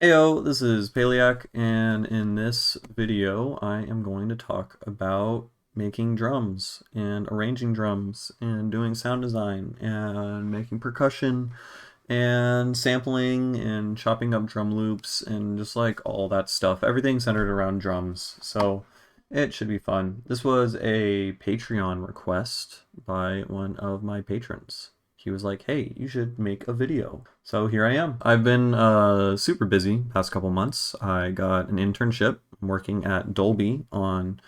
Heyo, this is Paleac, and in this video I am going to talk about making drums and arranging drums and doing sound design and making percussion and sampling and chopping up drum loops and just like all that stuff. Everything centered around drums, so it should be fun. This was a Patreon request by one of my patrons. He was like, hey, you should make a video. So here I am. I've been super busy past couple months. I got an internship working at Dolby on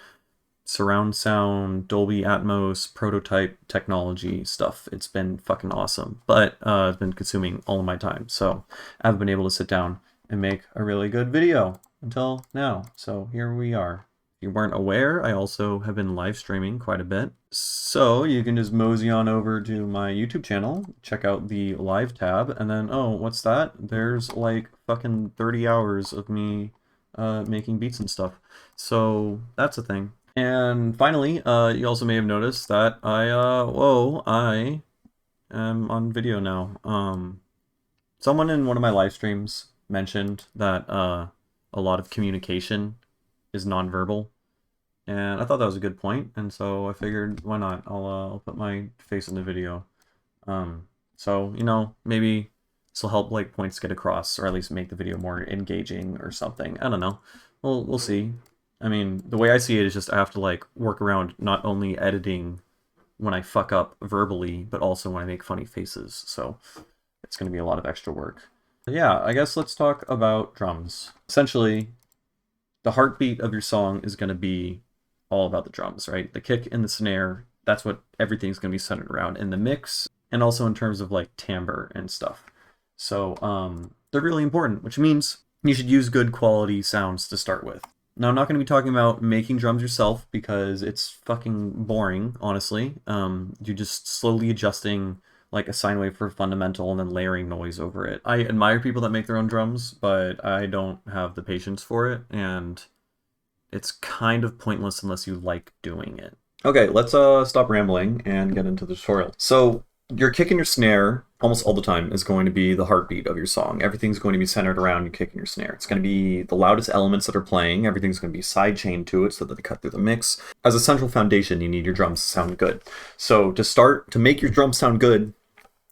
surround sound, Dolby Atmos, prototype technology stuff. It's been fucking awesome, but it's been consuming all of my time. So I haven't been able to sit down and make a really good video until now. So here we are. If you weren't aware, I also have been live streaming quite a bit. So you can just mosey on over to my YouTube channel, check out the live tab, and then, oh, what's that? There's like fucking 30 hours of me making beats and stuff. So that's a thing. And finally, you also may have noticed that I am on video now. Someone in one of my live streams mentioned that a lot of communication is nonverbal, and I thought that was a good point, and so I figured, why not? I'll put my face in the video. So, you know, maybe this will help like points get across, or at least make the video more engaging or something. I don't know. We'll see. I mean, the way I see it is just I have to like work around not only editing when I fuck up verbally, but also when I make funny faces. So it's going to be a lot of extra work. But yeah, I guess let's talk about drums. Essentially, the heartbeat of your song is going to be all about the drums, right? The kick and the snare, that's what everything's going to be centered around in the mix, and also in terms of like timbre and stuff. So they're really important, which means you should use good quality sounds to start with. Now, I'm not going to be talking about making drums yourself because it's fucking boring, honestly. You're just slowly adjusting like a sine wave for fundamental and then layering noise over it. I admire people that make their own drums, but I don't have the patience for it, and it's kind of pointless unless you like doing it. Okay, let's stop rambling and get into the tutorial. So your kick and your snare almost all the time is going to be the heartbeat of your song. Everything's going to be centered around your kick and your snare. It's going to be the loudest elements that are playing. Everything's going to be sidechained to it so that they cut through the mix. As a central foundation, you need your drums to sound good. So to make your drums sound good,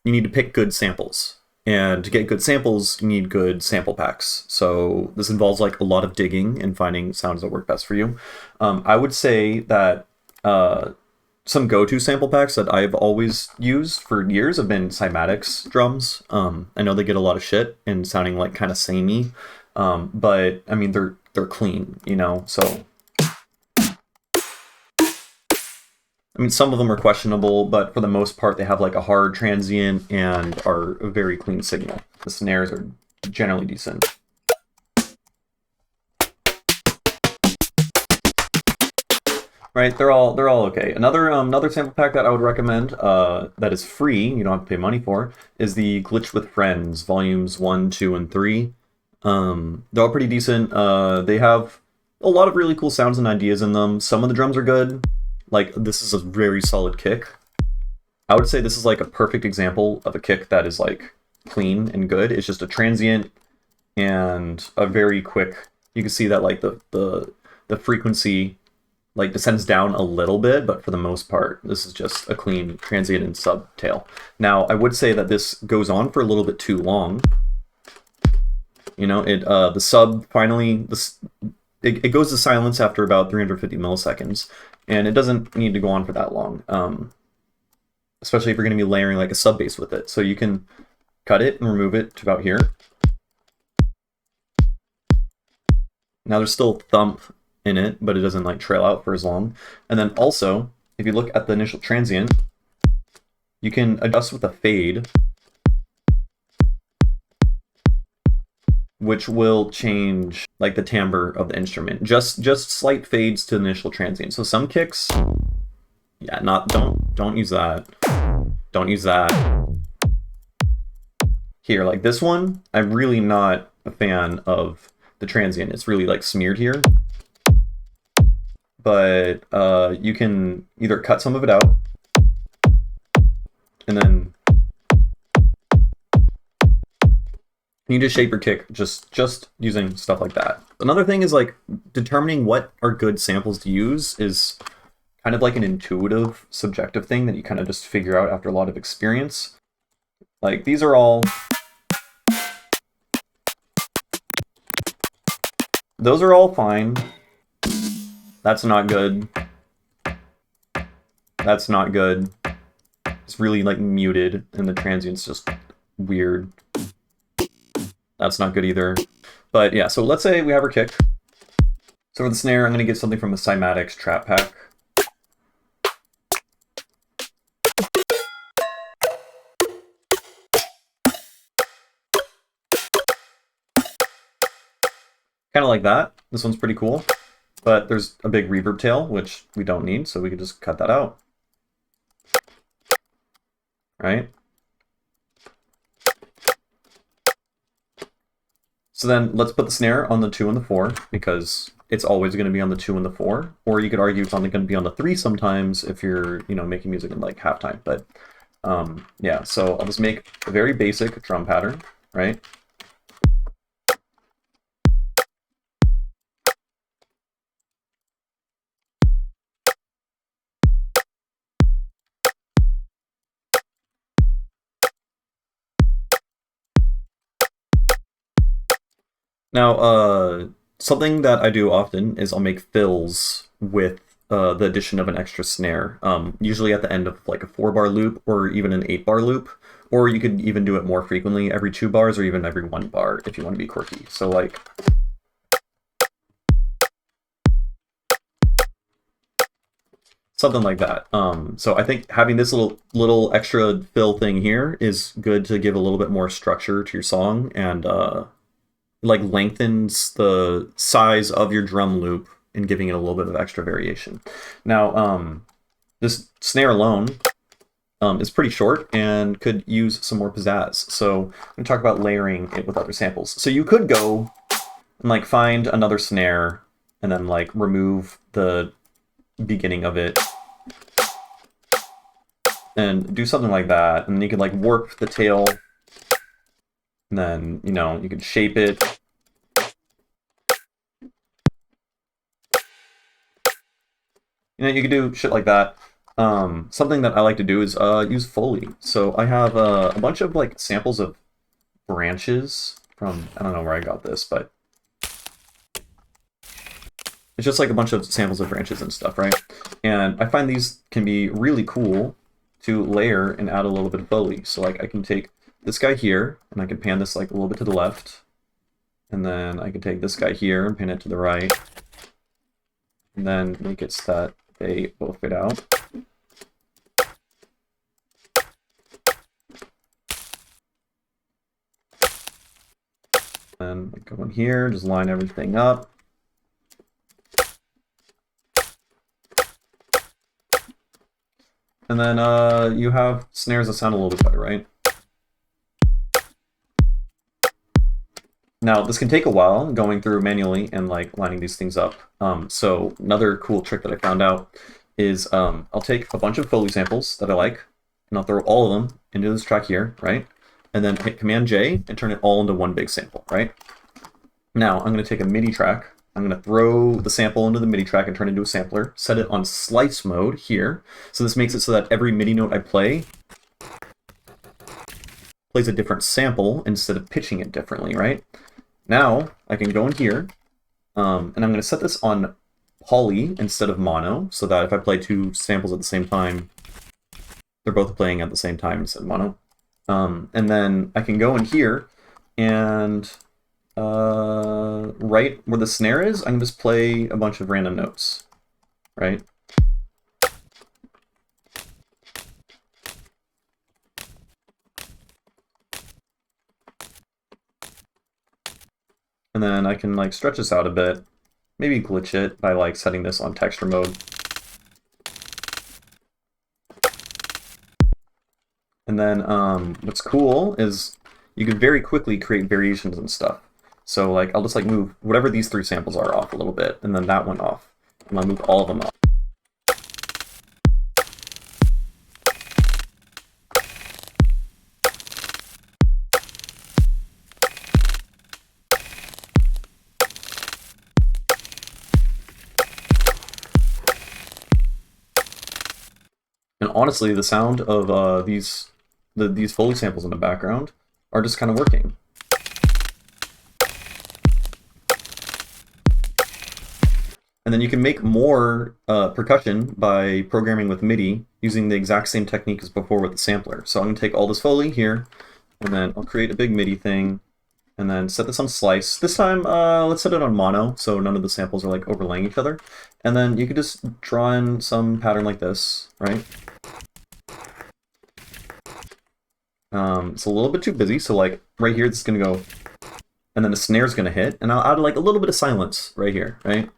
you need to pick good samples. And to get good samples, you need good sample packs. So this involves like a lot of digging and finding sounds that work best for you. I would say that some go-to sample packs that I've always used for years have been Cymatics drums. I know they get a lot of shit and sounding like kind of samey, but I mean they're clean, you know. So I mean, some of them are questionable, but for the most part, they have like a hard transient and are a very clean signal. The snares are generally decent. Right, they're all okay. Another sample pack that I would recommend, that is free, you don't have to pay money for, is the Glitch with Friends volumes 1, 2, and 3. They're all pretty decent. They have a lot of really cool sounds and ideas in them. Some of the drums are good. Like, this is a very solid kick. I would say this is like a perfect example of a kick that is like clean and good. It's just a transient and a very quick. You can see that like the frequency like descends down a little bit, but for the most part, this is just a clean transient and sub tail. Now, I would say that this goes on for a little bit too long. You know, the sub finally it goes to silence after about 350 milliseconds. And it doesn't need to go on for that long, especially if you're going to be layering like a sub bass with it. So you can cut it and remove it to about here. Now there's still thump in it, but it doesn't like trail out for as long. And then also, if you look at the initial transient, you can adjust with a fade, which will change like the timbre of the instrument. Just slight fades to the initial transient. So some kicks, yeah, don't use that. Don't use that. Here, like this one, I'm really not a fan of the transient. It's really like smeared here. But you can either cut some of it out and then You just shape your kick just using stuff like that. Another thing is like determining what are good samples to use is kind of like an intuitive, subjective thing that you kind of just figure out after a lot of experience. Like these are all, those are all fine. That's not good. That's not good. It's really like muted and the transient's just weird. That's not good either. But yeah, so let's say we have our kick. So for the snare, I'm going to get something from the Cymatics Trap Pack. Kind of like that. This one's pretty cool. But there's a big reverb tail, which we don't need, so we can just cut that out. Right? So then let's put the snare on the 2 and the 4, because it's always going to be on the 2 and the 4. Or you could argue it's only going to be on the 3 sometimes if you're, you know, making music in like halftime. But yeah, so I'll just make a very basic drum pattern, right? Now, something that I do often is I'll make fills with the addition of an extra snare, usually at the end of like a 4-bar loop or even an 8-bar loop, or you could even do it more frequently, every 2 bars or even every 1 bar if you want to be quirky. So like, something like that. So I think having this little extra fill thing here is good to give a little bit more structure to your song and like lengthens the size of your drum loop and giving it a little bit of extra variation. Now, this snare alone is pretty short and could use some more pizzazz. So I'm going to talk about layering it with other samples. So you could go and like find another snare and then like remove the beginning of it and do something like that. And then you could like warp the tail and then, you know, you could shape it. You know, you could do shit like that. Something that I like to do is use Foley. So I have a bunch of like samples of branches from, I don't know where I got this, but it's just like a bunch of samples of branches and stuff, right? And I find these can be really cool to layer and add a little bit of Foley. So like I can take this guy here and I can pan this like a little bit to the left. And then I can take this guy here and pan it to the right. And then make it so that they both fit out. And go in here, just line everything up. And then you have snares that sound a little bit better, right? Now, this can take a while going through manually and like lining these things up. So another cool trick that I found out is I'll take a bunch of Foley samples that I like, and I'll throw all of them into this track here, right? And then hit Command J and turn it all into one big sample, right? Now, I'm going to take a MIDI track. I'm going to throw the sample into the MIDI track and turn it into a sampler, set it on slice mode here. So this makes it so that every MIDI note I play plays a different sample instead of pitching it differently, right? Now, I can go in here, and I'm going to set this on poly instead of mono, so that if I play 2 samples at the same time, they're both playing at the same time instead of mono. And then I can go in here, and right where the snare is, I can just play a bunch of random notes, right? And then I can like stretch this out a bit, maybe glitch it by like setting this on texture mode. And then what's cool is you can very quickly create variations and stuff. So like I'll just like move whatever these 3 samples are off a little bit, and then that one off, and I'll move all of them off. honestly, the sound of these Foley samples in the background are just kind of working. And then you can make more percussion by programming with MIDI using the exact same technique as before with the sampler. So I'm going to take all this Foley here, and then I'll create a big MIDI thing, and then set this on slice. This time, let's set it on mono, so none of the samples are like overlaying each other. And then you could just draw in some pattern like this, right? It's a little bit too busy, so like right here, this is gonna go, and then the snare's gonna hit, and I'll add like a little bit of silence right here, right?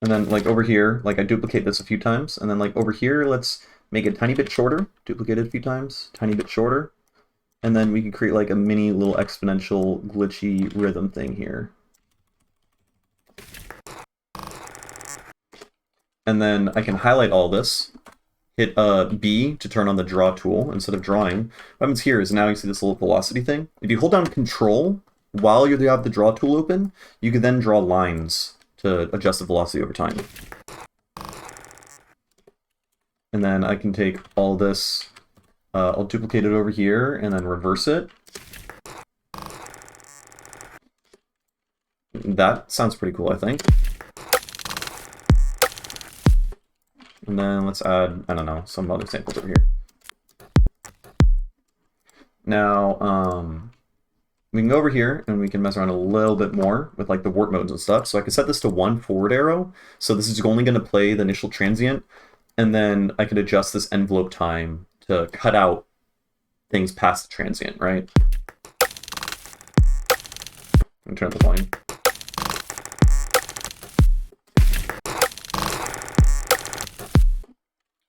And then like over here, like I duplicate this a few times, and then like over here, let's make it a tiny bit shorter, duplicate it a few times, tiny bit shorter, and then we can create like a mini little exponential glitchy rhythm thing here. And then I can highlight all this, hit B to turn on the draw tool instead of drawing. What happens here is now you see this little velocity thing. If you hold down Control while you have the draw tool open, you can then draw lines to adjust the velocity over time. And then I can take all this, I'll duplicate it over here and then reverse it. That sounds pretty cool, I think. And then let's add, I don't know, some other samples over here. Now, we can go over here and we can mess around a little bit more with like the warp modes and stuff. So I can set this to 1 forward arrow. So this is only going to play the initial transient. And then I could adjust this envelope time to cut out things past the transient, right? And turn up the volume.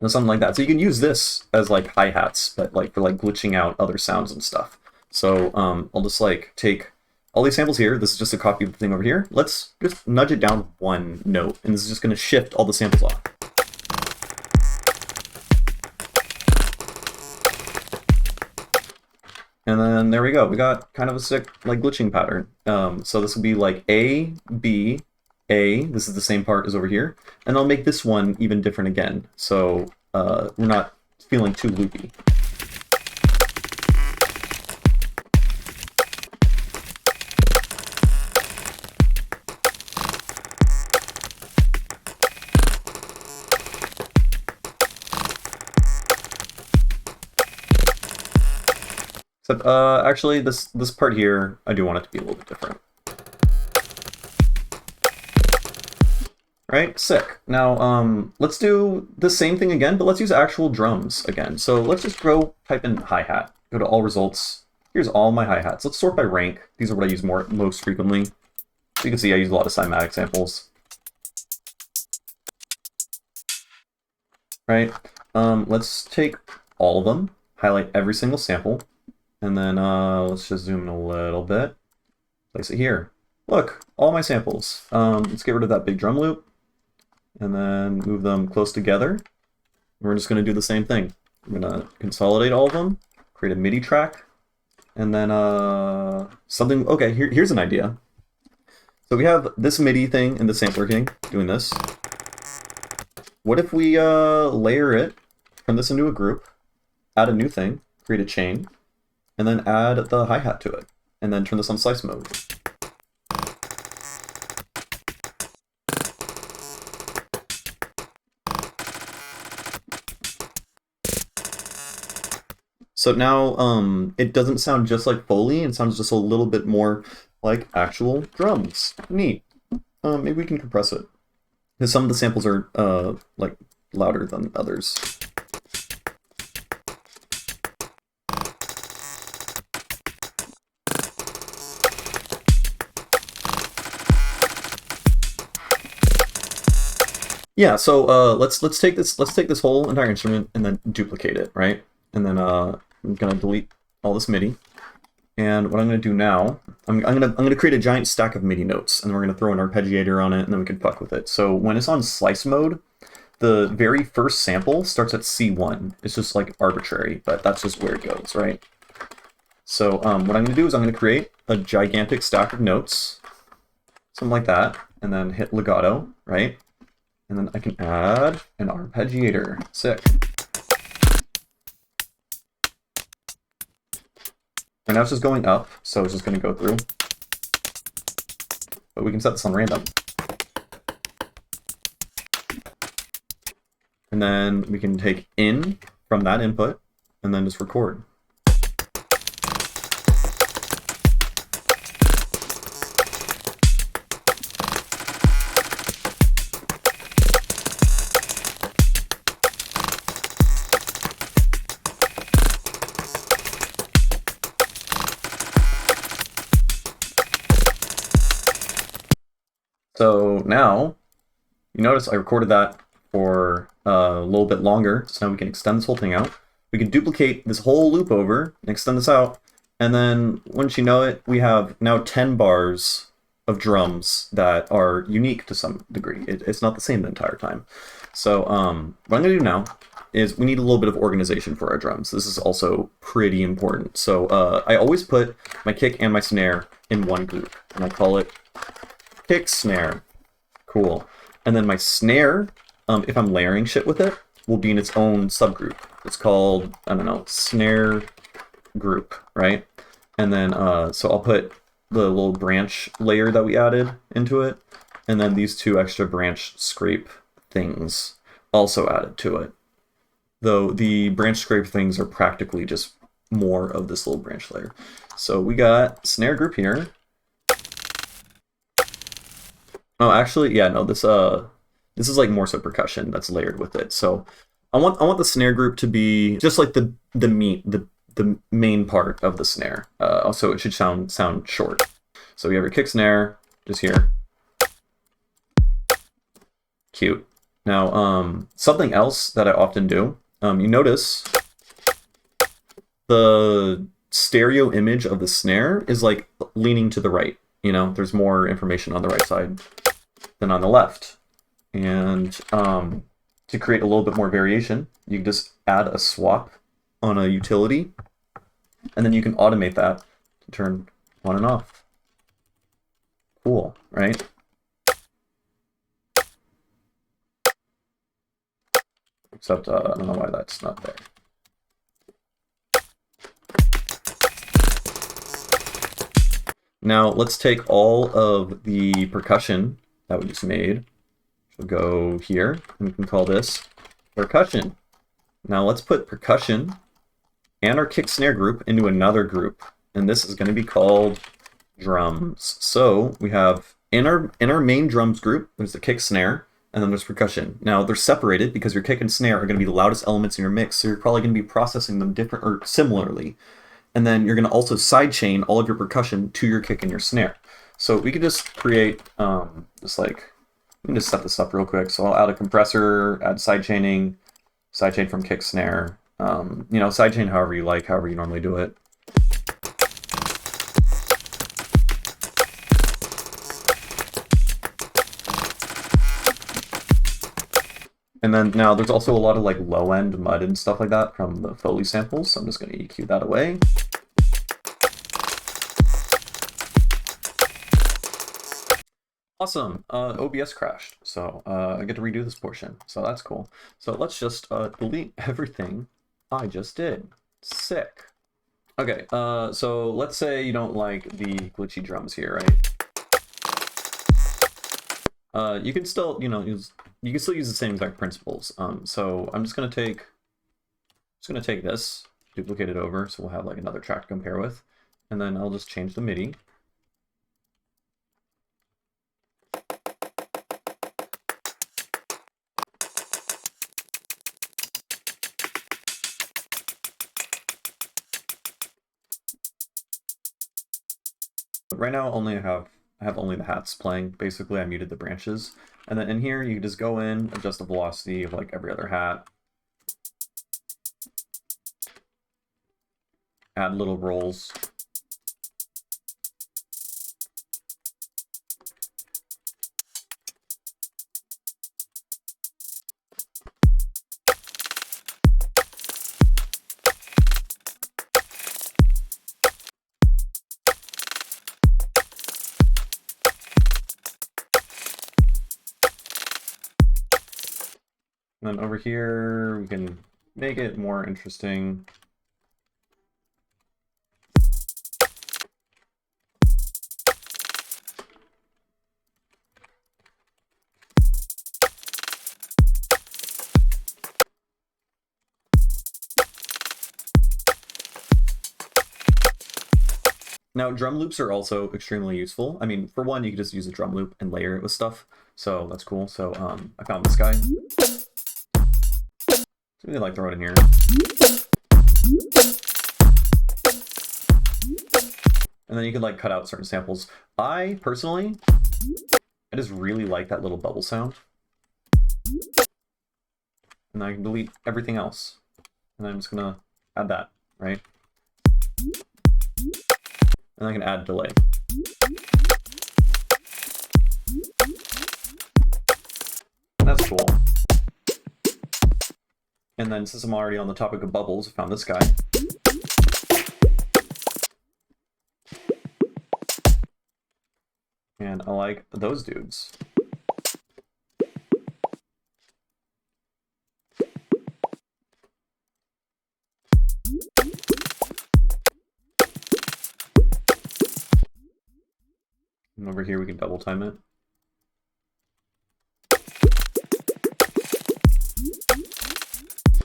And something like that. So you can use this as like hi-hats, but like for like glitching out other sounds and stuff. So I'll just like take all these samples here. This is just a copy of the thing over here. Let's just nudge it down 1 note, and this is just going to shift all the samples off. And then there we go. We got kind of a sick like glitching pattern. So this would be like A, B, A. This is the same part as over here. And I'll make this one even different again. So we're not feeling too loopy. Except, actually, this part here, I do want it to be a little bit different. Right, sick. Now, let's do the same thing again, but let's use actual drums again. So let's just type in hi-hat, go to all results. Here's all my hi-hats. Let's sort by rank. These are what I use most frequently. So you can see I use a lot of cymatic samples. Right, let's take all of them, highlight every single sample, and then let's just zoom in a little bit, place it here. Look, all my samples. Let's get rid of that big drum loop, and then move them close together. We're just going to do the same thing. I'm going to consolidate all of them, create a MIDI track, and then something. Okay, here's an idea. So we have this MIDI thing in the sampler king doing this. What if we layer it, turn this into a group, add a new thing, create a chain, and then add the hi-hat to it, and then turn this on slice mode. So now it doesn't sound just like Foley, it sounds just a little bit more like actual drums. Neat. Maybe we can compress it, because some of the samples are like louder than others. Yeah, so let's take this whole entire instrument and then duplicate it, right? And then I'm gonna delete all this MIDI. And what I'm gonna do now, I'm gonna create a giant stack of MIDI notes, and we're gonna throw an arpeggiator on it, and then we can fuck with it. So when it's on slice mode, the very first sample starts at C1. It's just like arbitrary, but that's just where it goes, right? So what I'm going to do is I'm going to create a gigantic stack of notes, something like that, and then hit legato, right? And then I can add an arpeggiator. Sick. And now it's just going up, so it's just going to go through. But we can set this on random. And then we can take in from that input and then just record. So now, you notice I recorded that for a little bit longer, so now we can extend this whole thing out. We can duplicate this whole loop over and extend this out, and then once you know it, we have now 10 bars of drums that are unique to some degree. It's not the same the entire time. So what I'm going to do now is we need a little bit of organization for our drums. This is also pretty important. So I always put my kick and my snare in one group, and I call it kick snare. Cool. And then my snare, if I'm layering shit with it, will be in its own subgroup. It's called, I don't know, snare group, right? And then, so I'll put the little branch layer that we added into it, and then these two extra branch scrape things also added to it. Though the branch scrape things are practically just more of this little branch layer. So we got snare group here. Oh, actually, yeah, no, this is like more so percussion that's layered with it. So I want the snare group to be just like the main part of the snare. Also, it should sound short. So we have your kick snare just here. Cute. Now, something else that I often do, you notice the stereo image of the snare is like leaning to the right. You know, there's more information on the right side than on the left. And to create a little bit more variation, you can just add a swap on a utility, and then you can automate that to turn on and off. Cool, right? Except I don't know why that's not there. Now let's take all of the percussion that we just made. We'll go here, and we can call this percussion. Now let's put percussion and our kick snare group into another group, and this is going to be called drums. So we have in our main drums group, there's the kick snare, and then there's percussion. Now they're separated because your kick and snare are going to be the loudest elements in your mix, so you're probably going to be processing them different or similarly. And then you're going to also sidechain all of your percussion to your kick and your snare. So we could just create just like, let me just set this up real quick. So I'll add a compressor, add sidechaining, sidechain from kick snare. You know, sidechain however you like, however you normally do it. And then now there's also a lot of like low end mud and stuff like that from the Foley samples. So I'm just going to EQ that away. Awesome, OBS crashed, so I get to redo this portion, so that's cool. So let's just delete everything I just did. Sick. Okay, so let's say you don't like the glitchy drums here, right? You can still, you can still use the same exact principles. So I'm just gonna take this, duplicate it over, so we'll have like another track to compare with, and then I'll just change the MIDI. But right now I have only the hats playing. Basically, I muted the branches. And then in here, you can just go in, adjust the velocity of like every other hat. Add little rolls. And then over here, we can make it more interesting. Now, drum loops are also extremely useful. I mean, for one, you can just use a drum loop and layer it with stuff. So that's cool. So I found this guy. So we can like throw it in here. And then you can like cut out certain samples. I personally, I just really like that little bubble sound. And I can delete everything else. And I'm just gonna add that, right? And I can add delay. That's cool. And then since I'm already on the topic of bubbles, I found this guy. And I like those dudes. And over here we can double time it.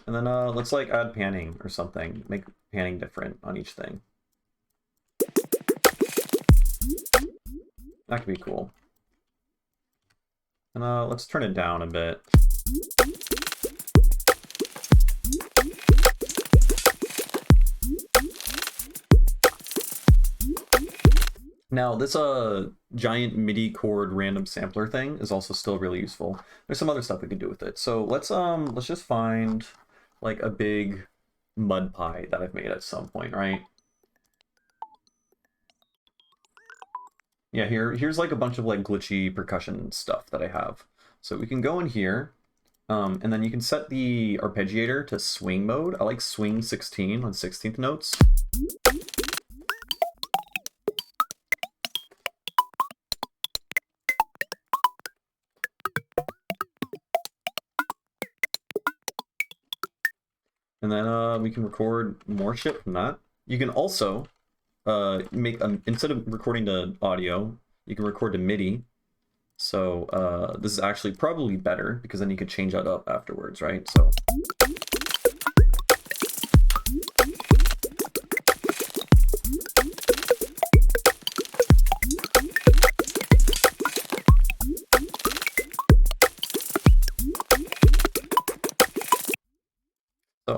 And then let's like add panning or something. Make panning different on each thing. That could be cool. And let's turn it down a bit. Now, this giant MIDI chord random sampler thing is also still really useful. There's some other stuff we can do with it. So let's just find like a big mud pie that I've made at some point, right? Yeah, here's like a bunch of like glitchy percussion stuff that I have. So we can go in here, and then you can set the arpeggiator to swing mode. I like swing 16 on 16th notes. And then we can record more shit from that. You can also instead of recording to audio, you can record to MIDI. So this is actually probably better because then you could change that up afterwards, right? So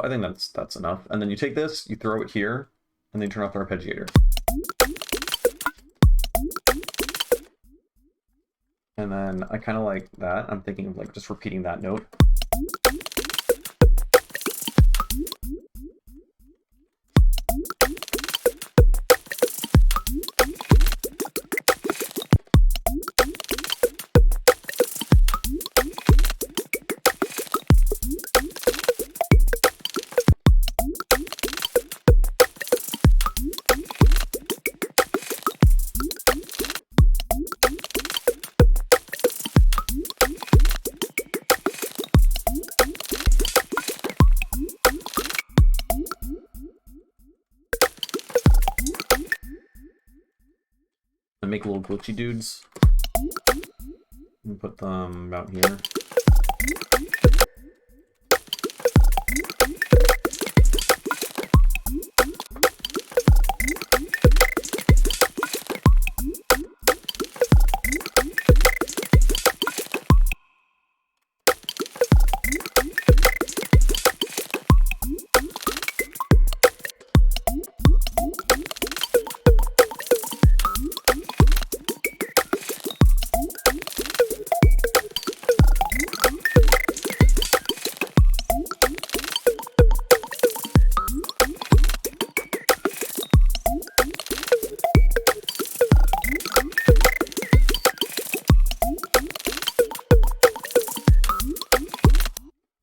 I think that's enough. And then you take this, you throw it here, and then you turn off the arpeggiator. And then I kind of like that. I'm thinking of like just repeating that note. And make little glitchy dudes. And put them about here.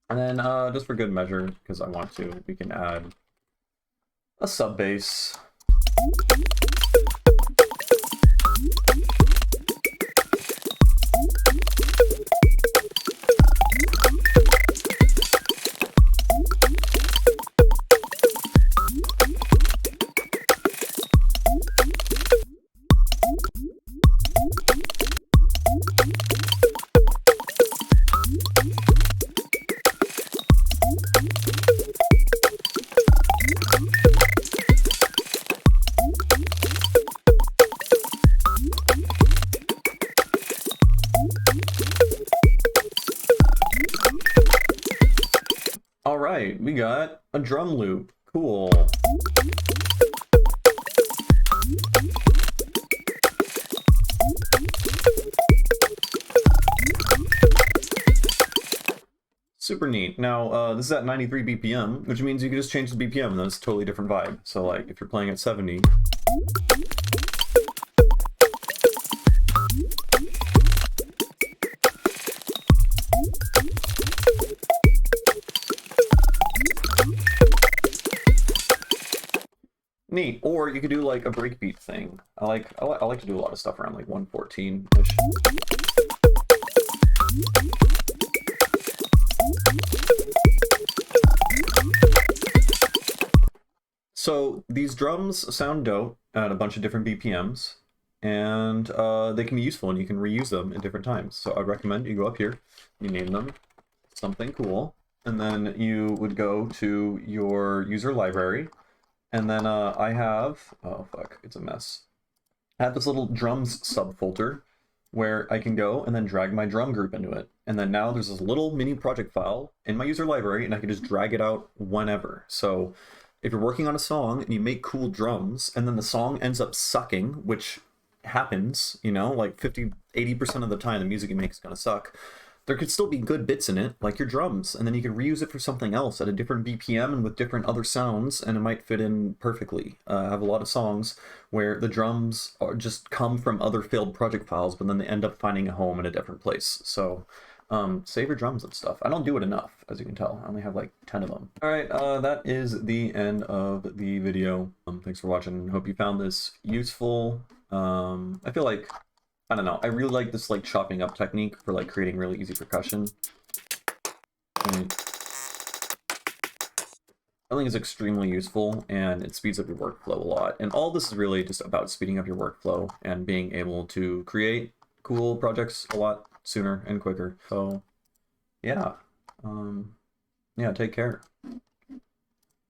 And then just for good measure, because I want to, we can add a sub bass. right, we got a drum loop. Cool. Super neat. Now, this is at 93 BPM, which means you can just change the BPM and that's a totally different vibe. So like, if you're playing at 70, neat. Or you could do like a breakbeat thing. I like to do a lot of stuff around like 114-ish. So these drums sound dope at a bunch of different BPMs, and they can be useful and you can reuse them at different times. So I'd recommend you go up here, you name them something cool, and then you would go to your user library, and then I have, oh fuck, it's a mess. I have this little drums subfolder where I can go and then drag my drum group into it. And then now there's this little mini project file in my user library and I can just drag it out whenever. So if you're working on a song and you make cool drums and then the song ends up sucking, which happens, you know, like 50–80% of the time the music you make is gonna suck, there could still be good bits in it, like your drums, and then you can reuse it for something else at a different BPM and with different other sounds, and it might fit in perfectly. I have a lot of songs where the drums are just come from other failed project files, but then they end up finding a home in a different place. So save your drums and stuff. I don't do it enough, as you can tell. I only have like 10 of them. All right, that is the end of the video. Thanks for watching. Hope you found this useful. I feel like, I don't know, I really like this like chopping up technique for like creating really easy percussion. I think it's extremely useful and it speeds up your workflow a lot. And all this is really just about speeding up your workflow and being able to create cool projects a lot sooner and quicker. So yeah, yeah, take care.